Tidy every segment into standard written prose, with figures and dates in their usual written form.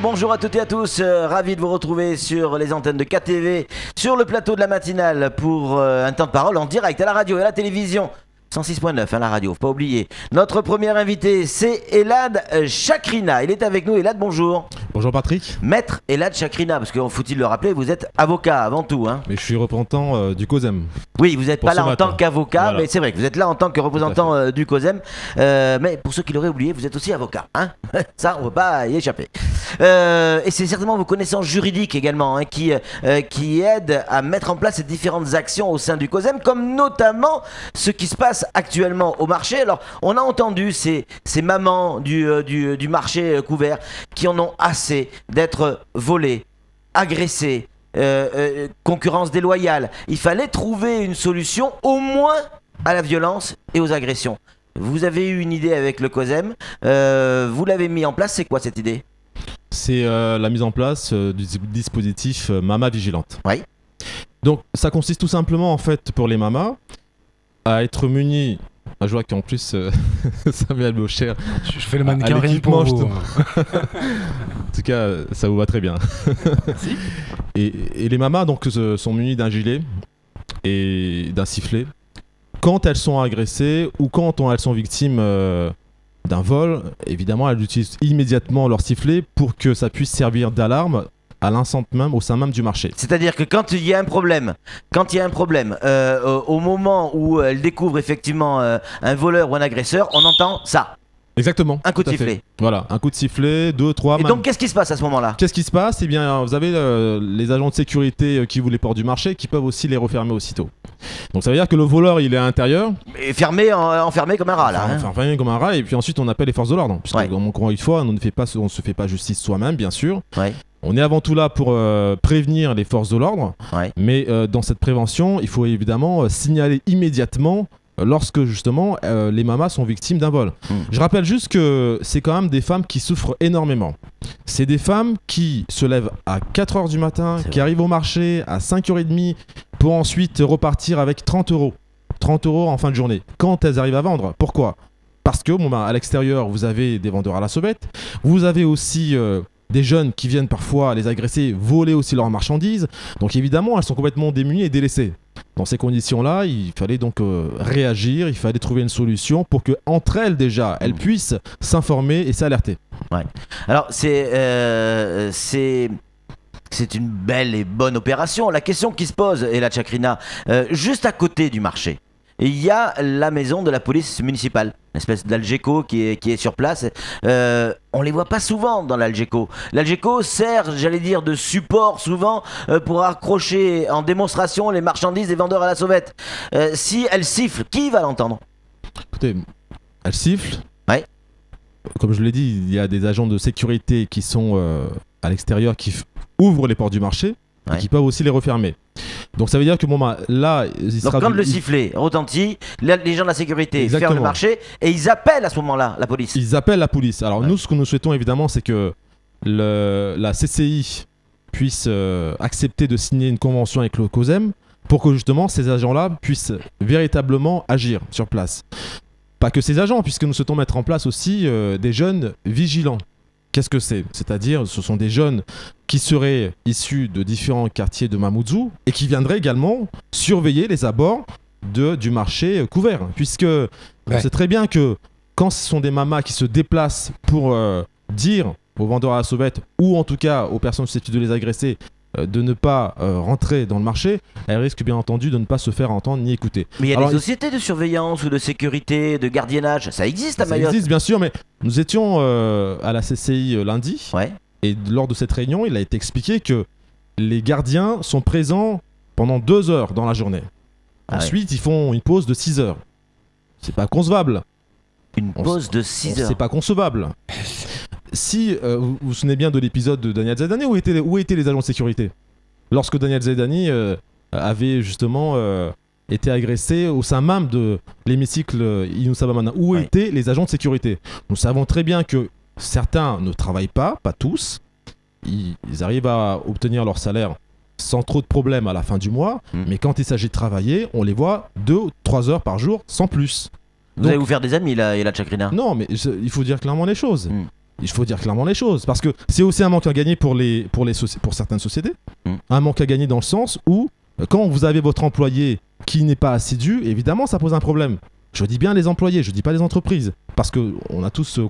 Bonjour à toutes et à tous, ravi de vous retrouver sur les antennes de KTV, sur le plateau de la matinale pour un temps de parole en direct à la radio et à la télévision. 106.9 à la radio, faut pas oublier. Notre premier invité, c'est Elad Chakrina. Il est avec nous. Elad, bonjour. Bonjour Patrick. Maître Elad Chakrina, parce que faut-il le rappeler, vous êtes avocat avant tout. Hein. Mais je suis représentant du COSEM. Oui, vous n'êtes pas là en tant qu'avocat, voilà. mais c'est vrai que vous êtes là en tant que représentant du COSEM. Mais pour ceux qui l'auraient oublié, vous êtes aussi avocat. Hein. Ça, on ne peut pas y échapper. Et c'est certainement vos connaissances juridiques également hein, qui aident à mettre en place ces différentes actions au sein du COSEM, comme notamment ce qui se passe actuellement au marché. Alors, on a entendu ces mamans du marché couvert qui en ont assez d'être volées, agressées, concurrence déloyale. Il fallait trouver une solution au moins à la violence et aux agressions. Vous avez eu une idée avec le COSEM, vous l'avez mis en place, c'est quoi cette idée ? C'est la mise en place du dispositif Mama Vigilante. Oui. Donc ça consiste tout simplement en fait pour les mamas à être munis. Je vois qu'en plus Samuel Baucher. Je fais le mannequin rien pour vous. En tout cas, ça vous va très bien. Merci. Et les mamas donc sont munies d'un gilet et d'un sifflet quand elles sont agressées ou quand elles sont victimes d'un vol. Évidemment, elles utilisent immédiatement leur sifflet pour que ça puisse servir d'alarme à l'instant même, au sein même du marché. C'est-à-dire que quand il y a un problème, au moment où elle découvre effectivement un voleur ou un agresseur, on entend ça. Exactement. Un coup de sifflet. Voilà, un coup de sifflet, 2, 3. Et donc qu'est-ce qui se passe à ce moment-là ? Qu'est-ce qui se passe ? Eh bien, vous avez les agents de sécurité qui ouvrent les portes du marché qui peuvent aussi les refermer aussitôt. Donc ça veut dire que le voleur il est à l'intérieur. Et enfermé comme un rat là. Enfermé comme un rat, et puis ensuite on appelle les forces de l'ordre. Puisque, encore une fois, on ne se fait pas justice soi-même, bien sûr. Ouais. On est avant tout là pour prévenir les forces de l'ordre. Ouais. Mais dans cette prévention, il faut évidemment signaler immédiatement lorsque justement les mamas sont victimes d'un vol. Je rappelle juste que c'est quand même des femmes qui souffrent énormément. C'est des femmes qui se lèvent à 4h du matin, qui arrivent au marché à 5h30 pour ensuite repartir avec 30 €. 30 € en fin de journée. Quand elles arrivent à vendre. Pourquoi ? Parce que à l'extérieur, vous avez des vendeurs à la sauvette. Vous avez aussi des jeunes qui viennent parfois les agresser, voler aussi leurs marchandises. Donc évidemment, elles sont complètement démunies et délaissées. Dans ces conditions-là, il fallait donc réagir, il fallait trouver une solution pour que entre elles déjà, elles puissent s'informer et s'alerter. Ouais. Alors c'est une belle et bonne opération. La question qui se pose, Elad Chakrina, juste à côté du marché, il y a la maison de la police municipale, une espèce d'Algeco qui est sur place. On les voit pas souvent dans l'Algeco. L'Algeco sert, j'allais dire, de support souvent pour accrocher en démonstration les marchandises des vendeurs à la sauvette. Si elle siffle, qui va l'entendre ? Écoutez, elle siffle. Ouais. Comme je l'ai dit, il y a des agents de sécurité qui sont à l'extérieur qui ouvrent les portes du marché et qui peuvent aussi les refermer. Donc ça veut dire que là, quand le sifflet retentit, les gens de la sécurité ferment le marché et ils appellent à ce moment-là la police. Ils appellent la police. Alors nous, ce que nous souhaitons évidemment, c'est que la CCI puisse accepter de signer une convention avec le COSEM pour que justement ces agents-là puissent véritablement agir sur place. Pas que ces agents, puisque nous souhaitons mettre en place aussi des jeunes vigilants. Qu'est-ce que c'est ? C'est-à-dire, ce sont des jeunes qui seraient issus de différents quartiers de Mamoudzou et qui viendraient également surveiller les abords du marché couvert. Puisque on sait très bien que quand ce sont des mamas qui se déplacent pour dire aux vendeurs à la sauvette ou en tout cas aux personnes susceptibles de les agresser de ne pas rentrer dans le marché, elles risquent bien entendu de ne pas se faire entendre ni écouter. Mais il y a des sociétés de surveillance ou de sécurité, de gardiennage, ça existe à Mayotte. Ça existe bien sûr, mais nous étions à la CCI lundi, et lors de cette réunion, il a été expliqué que les gardiens sont présents pendant 2 heures dans la journée. Ensuite, ils font une pause de 6 heures. C'est pas concevable. Une pause de 6 heures. C'est pas concevable. Si vous vous souvenez bien de l'épisode de Daniel Zedani, où étaient les agents de sécurité lorsque Daniel Zedani avait justement été agressé au sein même de l'hémicycle Inoussa Bamana, où étaient les agents de sécurité? Nous savons très bien que certains ne travaillent pas tous. Ils arrivent à obtenir leur salaire sans trop de problèmes à la fin du mois, mais quand il s'agit de travailler, on les voit 2 ou 3 heures par jour sans plus. Vous allez vous faire des amis là, Elad Chakrina? Non, mais il faut dire clairement les choses. il faut dire clairement les choses. Parce que c'est aussi un manque à gagner pour certaines sociétés. Un manque à gagner dans le sens où, quand vous avez votre employé qui n'est pas assidu, évidemment, ça pose un problème. Je dis bien les employés, je dis pas les entreprises. Parce qu'on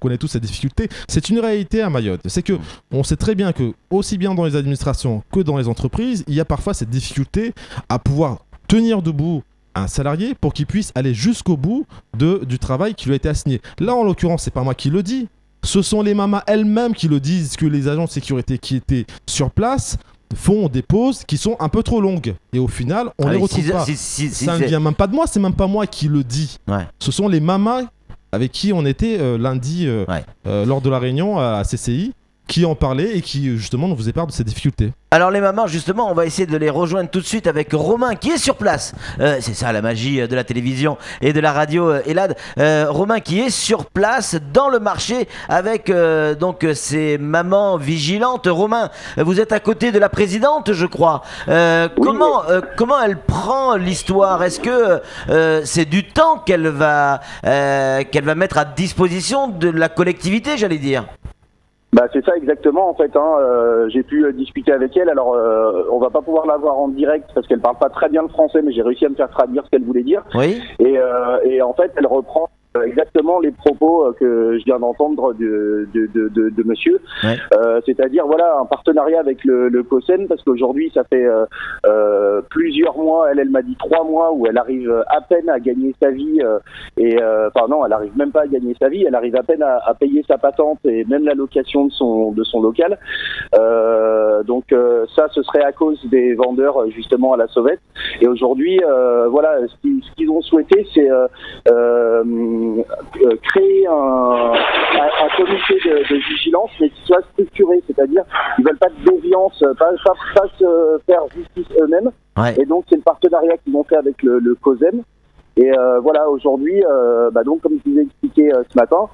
connaît tous cette difficulté. C'est une réalité à Mayotte. C'est que on sait très bien que, aussi bien dans les administrations que dans les entreprises, il y a parfois cette difficulté à pouvoir tenir debout un salarié pour qu'il puisse aller jusqu'au bout du travail qui lui a été assigné. Là, en l'occurrence, c'est pas moi qui le dis. Ce sont les mamas elles-mêmes qui le disent, que les agents de sécurité qui étaient sur place font des pauses qui sont un peu trop longues. Et au final, on les retrouve pas. Ça ne vient même pas de moi, c'est même pas moi qui le dis. Ouais. Ce sont les mamas avec qui on était lundi lors de la réunion à CCI, qui en parlaient et qui justement nous faisaient part de ces difficultés. Alors les mamans, justement, on va essayer de les rejoindre tout de suite avec Romain qui est sur place. C'est ça la magie de la télévision et de la radio, Elad. Romain qui est sur place dans le marché avec donc ces mamans vigilantes. Romain, vous êtes à côté de la présidente, je crois. Comment elle prend l'histoire? Est-ce que c'est du temps qu'elle va mettre à disposition de la collectivité, j'allais dire? Bah c'est ça exactement en fait. J'ai pu discuter avec elle. Alors on va pas pouvoir la voir en direct parce qu'elle parle pas très bien le français, mais j'ai réussi à me faire traduire ce qu'elle voulait dire. Oui. Et en fait elle reprend exactement les propos que je viens d'entendre de monsieur. Ouais. C'est-à-dire voilà un partenariat avec le COSEM, parce qu'aujourd'hui ça fait plusieurs mois, elle m'a dit 3 mois où elle arrive à peine à gagner sa vie enfin non, elle arrive même pas à gagner sa vie, elle arrive à peine à payer sa patente et même la location de son local. Donc ça ce serait à cause des vendeurs justement à la sauvette. Et aujourd'hui voilà ce qu'ils ont souhaité c'est créer un comité de vigilance, mais qui soit structuré, c'est-à-dire ils veulent pas de déviance, pas se faire justice eux-mêmes. Ouais. Et donc c'est le partenariat qu'ils ont fait avec le COSEM. Et voilà, aujourd'hui, donc comme je vous ai expliqué ce matin,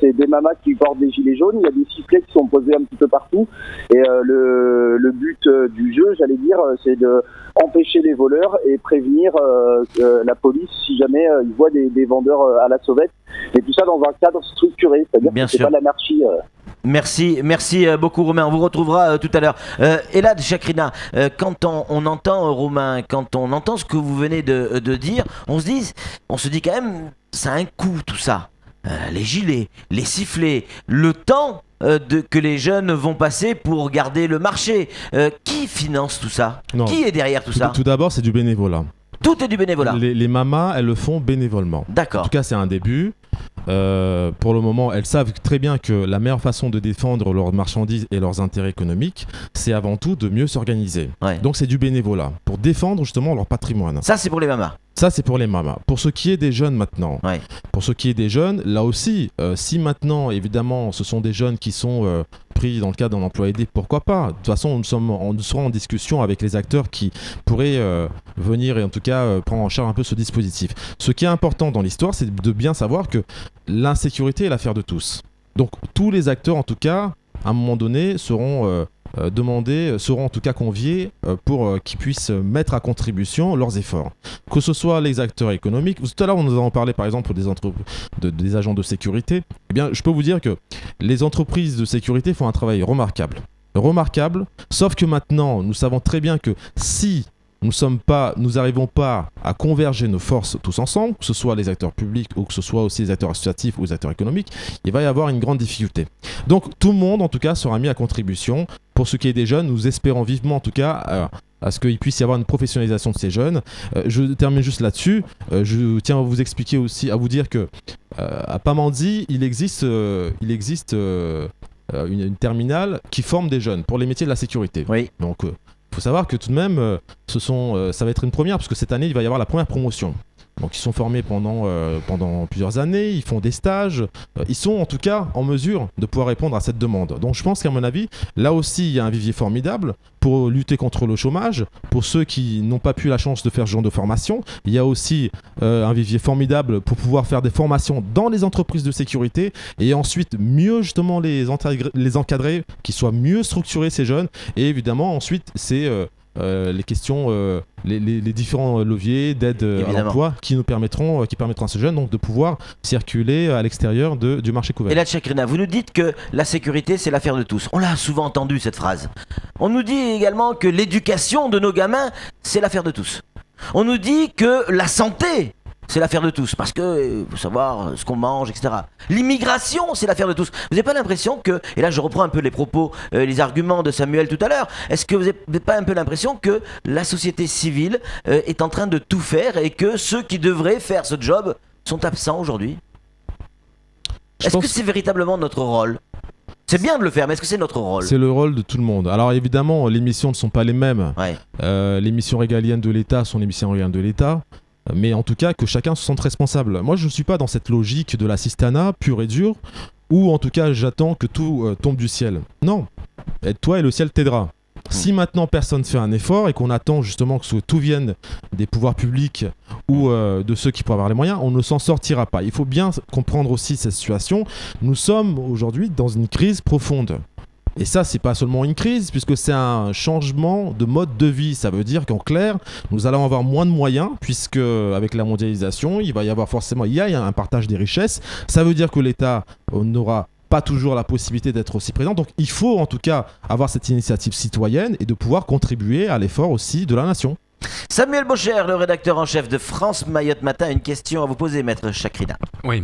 c'est des mamas qui portent des gilets jaunes, il y a des sifflets qui sont posés un petit peu partout, et le but du jeu, j'allais dire, c'est de empêcher les voleurs et prévenir la police si jamais ils voient des vendeurs à la sauvette, et tout ça dans un cadre structuré, c'est-à-dire que c'est pas l'anarchie. Merci beaucoup Romain, on vous retrouvera tout à l'heure. Elad Chakrina, quand on entend Romain, quand on entend ce que vous venez de dire, on se dit quand même, ça a un coût tout ça. Les gilets, les sifflets, le temps que les jeunes vont passer pour garder le marché. Qui finance tout ça? Qui est derrière tout ça? Tout d'abord, c'est du bénévolat. Tout est du bénévolat. Les mamas, elles le font bénévolement. D'accord. En tout cas, c'est un début. Pour le moment, elles savent très bien que la meilleure façon de défendre leurs marchandises et leurs intérêts économiques, c'est avant tout de mieux s'organiser. Ouais. Donc c'est du bénévolat pour défendre justement leur patrimoine. Ça, c'est pour les mamas. Ça, c'est pour les mamas. Pour ce qui est des jeunes maintenant, pour ce qui est des jeunes, là aussi, si maintenant, évidemment, ce sont des jeunes qui sont pris dans le cadre d'un emploi aidé, pourquoi pas? De toute façon, nous serons en discussion avec les acteurs qui pourraient venir et en tout cas prendre en charge un peu ce dispositif. Ce qui est important dans l'histoire, c'est de bien savoir que l'insécurité est l'affaire de tous. Donc tous les acteurs, en tout cas, à un moment donné, seront seront en tout cas conviés pour qu'ils puissent mettre à contribution leurs efforts. Que ce soit les acteurs économiques, tout à l'heure nous avons parlé par exemple des agents de sécurité, eh bien je peux vous dire que les entreprises de sécurité font un travail remarquable, sauf que maintenant nous savons très bien que si nous n'arrivons pas à converger nos forces tous ensemble, que ce soit les acteurs publics ou que ce soit aussi les acteurs associatifs ou les acteurs économiques, il va y avoir une grande difficulté. Donc tout le monde en tout cas sera mis à contribution. Pour ce qui est des jeunes, nous espérons vivement en tout cas à ce qu'il puisse y avoir une professionnalisation de ces jeunes. Je termine juste là-dessus. Je tiens à vous expliquer aussi, à vous dire que à Pamandzi, il existe une terminale qui forme des jeunes pour les métiers de la sécurité. Oui. Donc il faut savoir que tout de même, ça va être une première, parce que cette année, il va y avoir la première promotion. Donc ils sont formés pendant plusieurs années, ils font des stages, ils sont en tout cas en mesure de pouvoir répondre à cette demande. Donc je pense qu'à mon avis, là aussi il y a un vivier formidable pour lutter contre le chômage. Pour ceux qui n'ont pas pu la chance de faire ce genre de formation, il y a aussi un vivier formidable pour pouvoir faire des formations dans les entreprises de sécurité et ensuite mieux justement les encadrer, qu'ils soient mieux structurés ces jeunes. Et évidemment ensuite c'est les questions, les différents leviers d'aide à l'emploi qui permettront à ces jeunes donc, de pouvoir circuler à l'extérieur du marché couvert. Et là, Chakrina, vous nous dites que la sécurité, c'est l'affaire de tous. On l'a souvent entendu, cette phrase. On nous dit également que l'éducation de nos gamins, c'est l'affaire de tous. On nous dit que la santé, c'est l'affaire de tous, parce que faut savoir ce qu'on mange, etc. L'immigration, c'est l'affaire de tous. Vous n'avez pas l'impression que, et là je reprends un peu les propos, les arguments de Samuel tout à l'heure, est-ce que vous n'avez pas un peu l'impression que la société civile est en train de tout faire et que ceux qui devraient faire ce job sont absents aujourd'hui? Est-ce que c'est véritablement notre rôle? C'est bien de le faire, mais est-ce que c'est notre rôle? C'est le rôle de tout le monde. Alors évidemment, les missions ne sont pas les mêmes. Ouais. Les missions régaliennes de l'État sont les missions régaliennes de l'État. Mais en tout cas, que chacun se sente responsable. Moi, je ne suis pas dans cette logique de l'assistanat pure et dure, où en tout cas, j'attends que tout tombe du ciel. Non, aide-toi et le ciel t'aidera. Si maintenant personne ne fait un effort et qu'on attend justement que tout vienne des pouvoirs publics ou de ceux qui pourraient avoir les moyens, on ne s'en sortira pas. Il faut bien comprendre aussi cette situation. Nous sommes aujourd'hui dans une crise profonde. Et ça, c'est pas seulement une crise, puisque c'est un changement de mode de vie. Ça veut dire qu'en clair, nous allons avoir moins de moyens, puisque avec la mondialisation, il va y avoir forcément un partage des richesses. Ça veut dire que l'État n'aura pas toujours la possibilité d'être aussi présent. Donc il faut en tout cas avoir cette initiative citoyenne et de pouvoir contribuer à l'effort aussi de la nation. Samuel Bocher, le rédacteur en chef de France Mayotte Matin, une question à vous poser, maître Chakrina. Oui.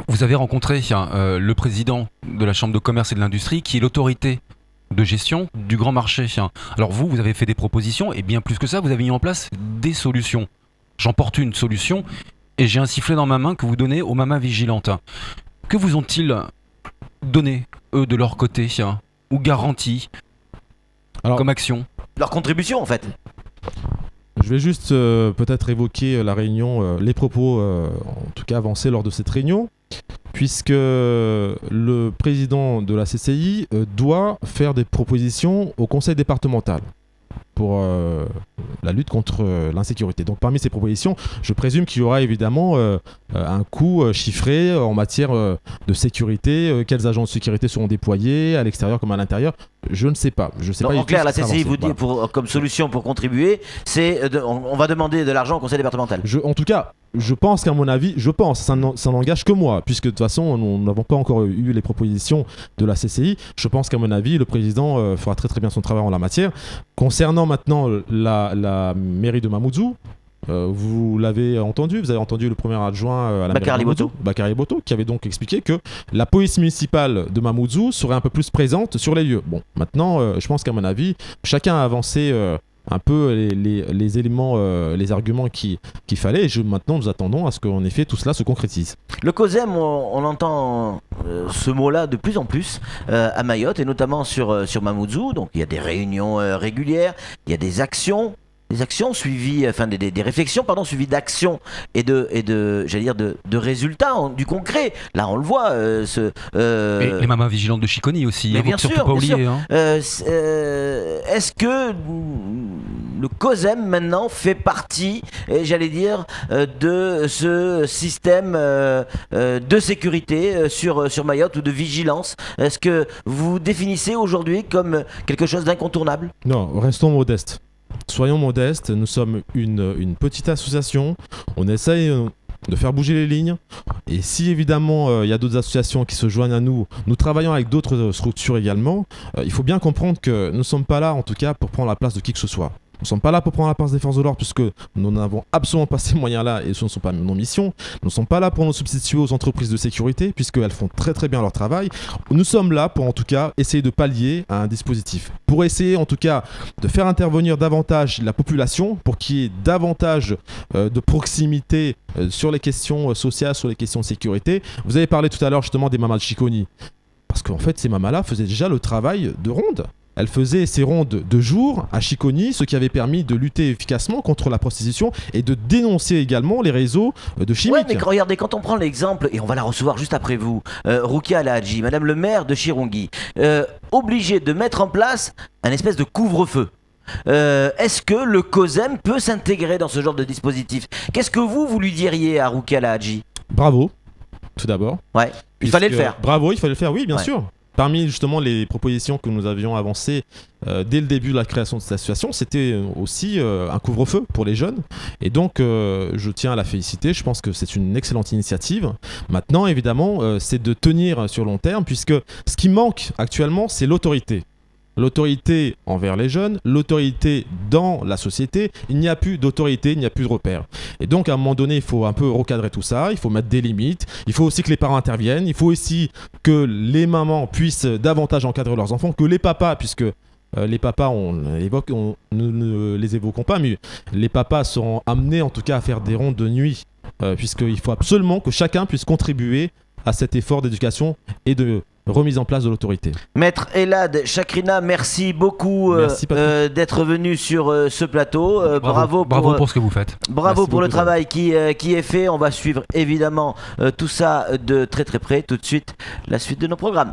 Vous avez rencontré le président de la Chambre de commerce et de l'industrie, qui est l'autorité de gestion du grand marché. Alors vous avez fait des propositions, et bien plus que ça, vous avez mis en place des solutions. J'en porte une solution, et j'ai un sifflet dans ma main que vous donnez aux mamas vigilantes. Que vous ont-ils donné, eux, de leur côté, ou garanti comme action? Leur contribution, en fait. Je vais juste peut-être évoquer la réunion, les propos en tout cas avancés lors de cette réunion, puisque le président de la CCI doit faire des propositions au conseil départemental pour la lutte contre l'insécurité. Donc parmi ces propositions, je présume qu'il y aura évidemment un coût chiffré en matière de sécurité, quels agents de sécurité seront déployés à l'extérieur comme à l'intérieur. Je ne sais pas. Je sais donc, pas en clair, la CCI vous dit voilà. Comme solution pour contribuer, c'est on va demander de l'argent au conseil départemental. En tout cas, je pense qu'à mon avis, ça n'engage que moi, puisque de toute façon, nous n'avons pas encore eu les propositions de la CCI. Je pense qu'à mon avis, le président fera très très bien son travail en la matière. Concernant maintenant la mairie de Mamoudzou, vous l'avez entendu, vous avez entendu le premier adjoint à la Bakary mairie de Mamoudzou, Bakary Boto, qui avait donc expliqué que la police municipale de Mamoudzou serait un peu plus présente sur les lieux. Bon, maintenant, je pense qu'à mon avis, chacun a avancé un peu les éléments, les arguments qu'il fallait, et maintenant nous attendons à ce qu'en effet tout cela se concrétise. Le COSEM, on entend ce mot-là de plus en plus à Mayotte, et notamment sur Mamoudzou. Donc il y a des réunions régulières, il y a des actions suivies, enfin des réflexions suivies d'actions et j'allais dire de résultats, du concret. Là on le voit. Et les mamas vigilantes de Chiconi aussi, mais bien sûr, surtout pas oublier. Hein. Est-ce que le COSEM maintenant fait partie, j'allais dire, de ce système de sécurité sur Mayotte, ou de vigilance? Est-ce que vous définissez aujourd'hui comme quelque chose d'incontournable? Non, restons modestes. Soyons modestes, nous sommes une petite association, on essaye de faire bouger les lignes, et si évidemment il y a d'autres associations qui se joignent à nous, nous travaillons avec d'autres structures également, il faut bien comprendre que nous ne sommes pas là en tout cas pour prendre la place de qui que ce soit. Nous ne sommes pas là pour prendre la place des forces de l'ordre, puisque nous n'avons absolument pas ces moyens-là et ce ne sont pas nos missions. Nous ne sommes pas là pour nous substituer aux entreprises de sécurité, puisqu'elles font très très bien leur travail. Nous sommes là pour en tout cas essayer de pallier à un dispositif. Pour essayer en tout cas de faire intervenir davantage la population, pour qu'il y ait davantage de proximité sur les questions sociales, sur les questions de sécurité. Vous avez parlé tout à l'heure justement des mamas de Chiconi. Parce qu'en fait, ces mamas-là faisaient déjà le travail de ronde. Elle faisait ses rondes de jour à Chiconi, ce qui avait permis de lutter efficacement contre la prostitution et de dénoncer également les réseaux de chimiques. Ouais, mais regardez, quand on prend l'exemple, et on va la recevoir juste après vous, Roukia Alhadji, madame le maire de Chirongui, obligée de mettre en place un espèce de couvre-feu. Est-ce que le COSEM peut s'intégrer dans ce genre de dispositif? Qu'est-ce que vous lui diriez à Roukia Alhadji? Bravo, tout d'abord. Ouais, il fallait le faire. Bravo, il fallait le faire, oui, bien sûr. parmi justement les propositions que nous avions avancées dès le début de la création de cette association, c'était aussi un couvre-feu pour les jeunes. Et donc, je tiens à la féliciter. Je pense que c'est une excellente initiative. Maintenant, évidemment, c'est de tenir sur long terme, puisque ce qui manque actuellement, c'est l'autorité. L'autorité envers les jeunes, l'autorité dans la société. Il n'y a plus d'autorité, il n'y a plus de repères. Et donc, à un moment donné, il faut un peu recadrer tout ça, il faut mettre des limites, il faut aussi que les parents interviennent, il faut aussi que les mamans puissent davantage encadrer leurs enfants, que les papas, puisque les papas, nous ne les évoquons pas, mais les papas seront amenés en tout cas à faire des rondes de nuit, puisqu'il faut absolument que chacun puisse contribuer à cet effort d'éducation et de remise en place de l'autorité. Maître Elad Chakrina, merci beaucoup d'être venu sur ce plateau. Bravo pour ce que vous faites. Bravo pour le travail qui est fait. On va suivre évidemment tout ça de très très près. Tout de suite, la suite de nos programmes.